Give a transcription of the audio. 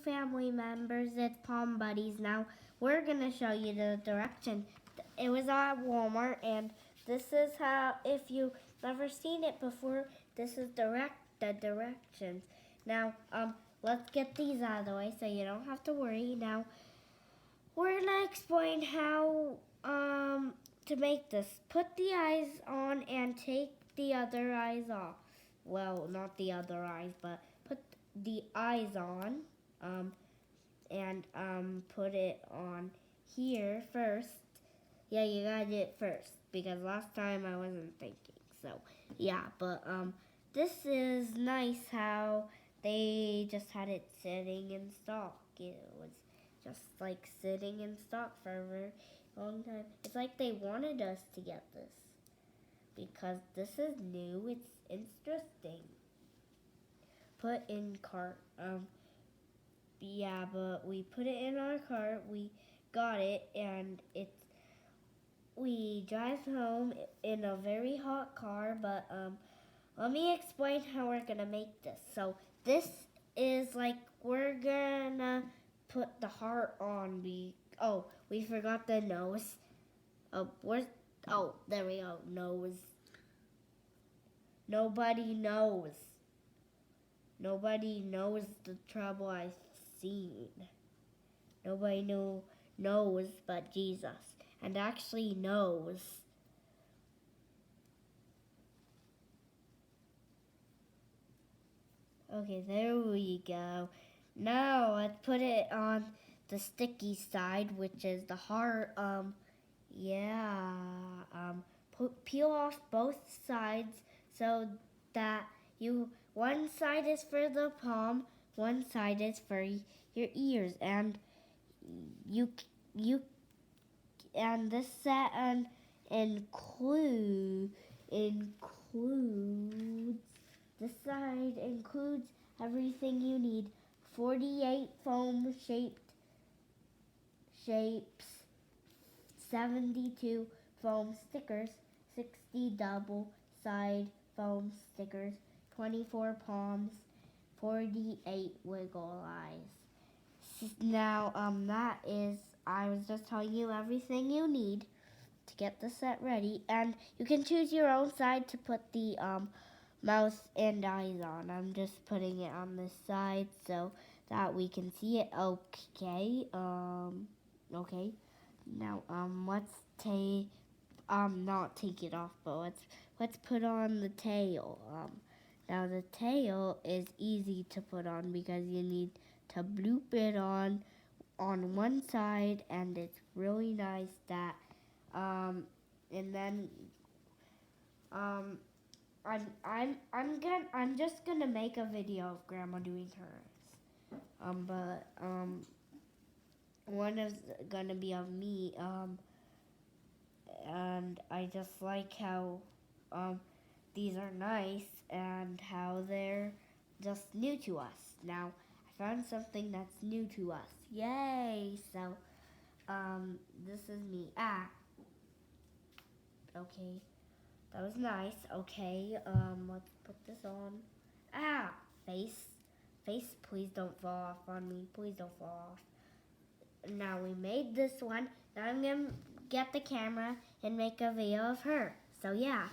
family members. It's Palm Buddies. Now we're gonna show you the direction. It was at Walmart, and this is how. If you've never seen it before, this is the directions. Now let's get these out of the way so you don't have to worry. Now we're gonna explain how to make this. Put the eyes on and take the other eyes off. Well, not the other eyes, but put the eyes on and put it on here first. Yeah, you gotta do it first because last time I wasn't thinking. So yeah, but this is nice how they just had it sitting in stock. It was just like sitting in stock for a very long time. It's like they wanted us to get this because this is new. It's interesting. Put in cart. Yeah, but we put it in our cart. We got it, and we drive home in a very hot car. But let me explain how we're gonna make this. So this is like we're gonna put the heart on. We forgot the nose. There we go. Nose. Nobody knows. Nobody knows the trouble I've seen. Nobody knows but Jesus, and actually knows. Okay, there we go. Now let's put it on the sticky side, which is the heart. Peel off both sides so that one side is for the palm, one side is for your ears, and this set includes this side includes everything you need: 48 foam shapes, 72 foam stickers, 60 double side foam stickers, 24 palms, 48 wiggle eyes. Now, I was just telling you everything you need to get the set ready, and you can choose your own side to put the mouth and eyes on. I'm just putting it on this side so that we can see it. Okay. Okay. Now, let's not take it off, but let's put on the tail. Now the tail is easy to put on because you need to bloop it on one side, and it's really nice that and then I'm just gonna make a video of Grandma doing hers. One is gonna be of me. And I just like how these are nice and how they're just new to us. Now, I found something that's new to us. Yay! So, this is me. Okay. That was nice. Okay, let's put this on. Face, please don't fall off on me. Please don't fall off. Now we made this one. Now I'm gonna get the camera and make a video of her. So yeah.